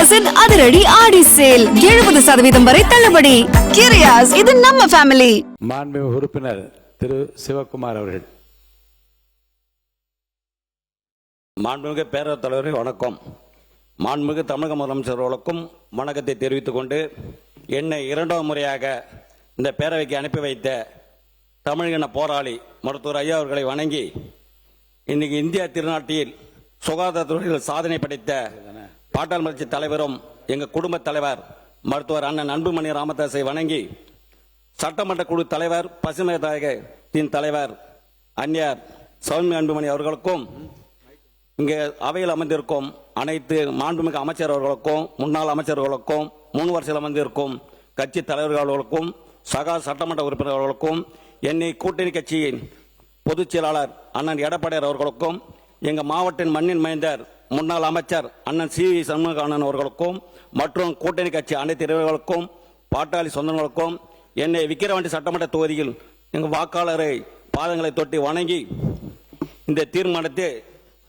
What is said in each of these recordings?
கிரியாஸின் அதிரடி ஆடி சேல் 70% வரை தள்ளுபடி. கிரியாஸ், இது நம்ம ஃபேமிலி. மாண்புமிகு உறுப்பினர் திரு சிவகுமார் அவர்கள். மாண்புமிகு பேரவைத் தலைவரே வணக்கம். மாண்புமிகு தமிழக முதலமைச்சர் அவர்களுக்கும் வணக்கத்தை தெரிவித்துக் கொண்டு, என்னை இரண்டாவது முறையாக இந்த பேரவைக்கு அனுப்பி வைத்த தமிழின போராளி மருத்துவர் ஐயா அவர்களை வணங்கி, இன்னைக்கு இந்தியா திருநாட்டில் சுகாதாரத்துறையில் சாதனை படைத்த பாட்டாளி மக்கள் தலைவரும் எங்கள் குடும்ப தலைவர் மருத்துவர் அண்ணன் அன்புமணி ராமதாஸை வணங்கி, சட்டமன்ற குழு தலைவர் பசுமை தாயகத்தின் தலைவர் அந்நியார் சௌமியா அன்புமணி அவர்களுக்கும், இங்கே அவையில் அமர்ந்திருக்கும் அனைத்து மாண்புமிகு அமைச்சர் அவர்களுக்கும், முன்னாள் அமைச்சர்களுக்கும், முன் வரிசையில் அமர்ந்திருக்கும் கட்சி தலைவர்களுக்கும், சகா சட்டமன்ற உறுப்பினர்களுக்கும், என்னை கூட்டணி கட்சியின் பொதுச் செயலாளர் அண்ணன் எடப்பாடியார் அவர்களுக்கும், எங்கள் மாவட்ட மண்ணின் மைந்தர் முன்னாள் அமைச்சர் அண்ணன் சி சண்முகண்ணன் அவர்களுக்கும், மற்றும் கூட்டணி கட்சி அனைத்து தலைவர்களுக்கும், பாட்டாளி சொந்தங்களுக்கும், என்னை விக்கிரவாண்டி சட்டமன்ற தொகுதியில் எங்கள் வாக்காளரை பாதங்களை தொட்டி வணங்கி, இந்த தீர்மானத்தை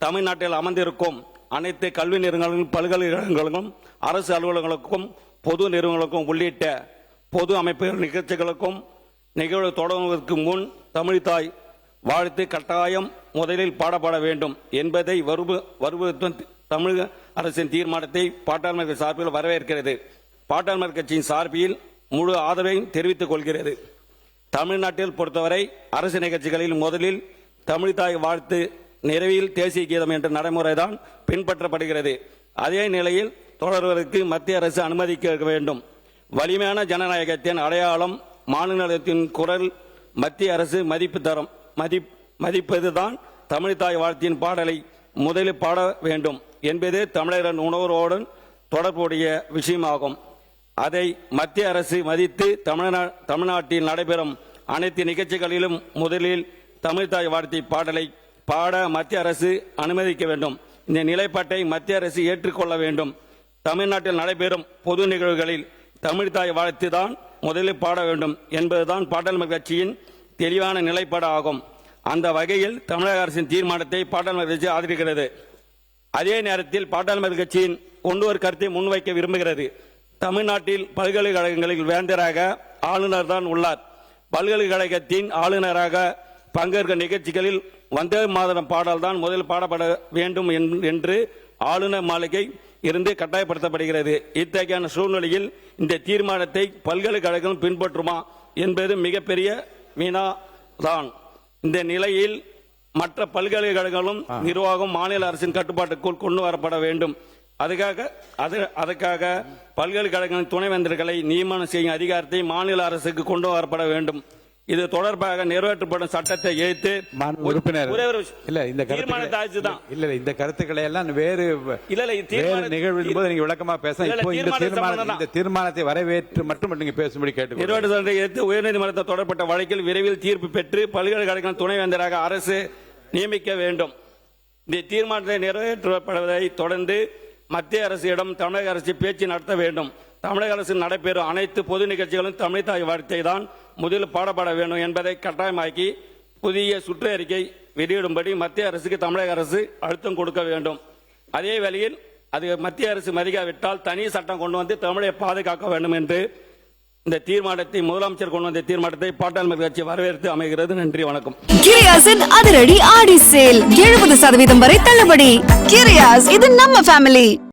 தமிழ்நாட்டில் அமர்ந்திருக்கும் அனைத்து கல்வி நிறுவனங்களும், பல்கலைக்கழகங்களுக்கும், அரசு அலுவலகங்களுக்கும், பொது நிறுவனங்களுக்கும் உள்ளிட்ட பொது அமைப்புகள் நிகழ்ச்சிகளுக்கும் நிகழ்வு தொடங்குவதற்கு முன் தமிழ்தாய் வாழ்த்து கட்டாயம் முதலில் பாடப்பட வேண்டும் என்பதை தமிழக அரசின் தீர்மானத்தை பாட்டாளி மக்கள் சார்பில் வரவேற்கிறது. பாட்டாளி மக்கள் கட்சியின் சார்பில் முழு ஆதரவையும் தெரிவித்துக் கொள்கிறது. தமிழ்நாட்டில் பொறுத்தவரை அரசு நிகழ்ச்சிகளில் முதலில் தமிழ்தாய் வாழ்த்து, நிறைவில் தேசிய கீதம் என்ற நடைமுறைதான் பின்பற்றப்படுகிறது. அதே நிலையில் தொடர்வதற்கு மத்திய அரசு அனுமதிக்க வேண்டும். வலிமையான ஜனநாயகத்தின் அடையாளம் மாநிலத்தின் குரல். மத்திய அரசு மதிப்பதுதான் தமிழ்தாய் வாழ்த்தின் பாடலை முதலில் பாட வேண்டும் என்பதே தமிழரின் உணர்வோடு தொடர்புடைய விஷயமாகும். அதை மத்திய அரசு மதித்து தமிழ்நாட்டில் நடைபெறும் அனைத்து நிகழ்ச்சிகளிலும் முதலில் தமிழ்தாய் வாழ்த்தி பாடலை பாட மத்திய அரசு அனுமதிக்க வேண்டும். இந்த நிலைப்பாட்டை மத்திய அரசு ஏற்றுக்கொள்ள வேண்டும். தமிழ்நாட்டில் நடைபெறும் பொது நிகழ்வுகளில் தமிழ்தாய் வாழ்த்து தான் முதலில் பாட வேண்டும் என்பதுதான் பாட்டாளி மக்கள் கட்சியின் தெளிவான நிலைப்பாடு ஆகும். அந்த வகையில் தமிழக அரசின் தீர்மானத்தை பாட்டாளி மக்கள் கட்சி ஆதரிக்கிறது. அதே நேரத்தில் பாட்டாளி மக்கள் கட்சியின் ஒரு கருத்தை முன்வைக்க விரும்புகிறது. தமிழ்நாட்டில் பல்கலைக்கழகங்களில் வேந்தராக ஆளுநர் தான் உள்ளார். பல்கலைக்கழகத்தின் ஆளுநராக பங்கேற்கும் நிகழ்ச்சிகளில் வந்தே மாதரம் பாடல் தான் முதலில் பாடப்பட வேண்டும் என்று ஆளுநர் மாளிகை இருந்து கட்டாயப்படுத்தப்படுகிறது. இத்தகைய சூழ்நிலையில் இந்த தீர்மானத்தை பல்கலைக்கழகம் பின்பற்றுமா என்பது மிகப்பெரிய வினாதான். இந்த நிலையில் மற்ற பல்கலைக்கழகங்களும் நிர்வாகம் மாநில அரசின் கட்டுப்பாட்டுக்குள் கொண்டு வரப்பட வேண்டும். அதற்காக பல்கலைக்கழகங்களின் துணைவேந்தர்களை நியமனம் செய்யும் அதிகாரத்தை மாநில அரசுக்கு கொண்டு வரப்பட வேண்டும். இது தொடர்பாக நிறைவேற்றப்படும் சட்டத்தை எதிர்த்து இந்த கருத்துக்களை எல்லாம் வேறு நிகழ்வின் போது நீங்க விளக்கமா பேச, இந்த தீர்மானத்தை வரவேற்று மட்டும் நீங்க பேசும்படி கேட்டு எதிர்த்து உயர்நீதிமன்றத்தில் தொடரப்பட்ட வழக்கில் விரைவில் தீர்ப்பு பெற்று பல்கலைக்கழக துணைவேந்தராக அரசு நியமிக்க வேண்டும். இந்த தீர்மானத்தை நிறைவேற்றப்படுவதை தொடர்ந்து மத்திய அரசிடம் தமிழக அரசு பேச்சு நடத்த வேண்டும். தமிழக அரசில் நடைபெறும் அனைத்து பொது நிகழ்ச்சிகளும் தமிழ்தாய் வார்த்தை தான் முதலில் பாடப்பட வேண்டும் என்பதை கட்டாயமாக்கி புதிய சுற்று அறிக்கை வெளியிடும்படி மத்திய அரசுக்கு தமிழக அரசு அழுத்தம் கொடுக்க வேண்டும். அதே வேளையில் அது மத்திய அரசு மதிக்காவிட்டால் தனி சட்டம் கொண்டு வந்து தமிழை பாதுகாக்க வேண்டும் என்று இந்த தீர்மானத்தை முதலமைச்சர் கொண்டு வந்த தீர்மானத்தை பாட்டாளி மக்கள் கட்சி வரவேற்று அமைகிறது. நன்றி, வணக்கம். கிரியாஸின் அதிரடி ஆடி சேல் 70% வரை தள்ளுபடி. கிரியாஸ், இது நம்ம ஃபேமிலி.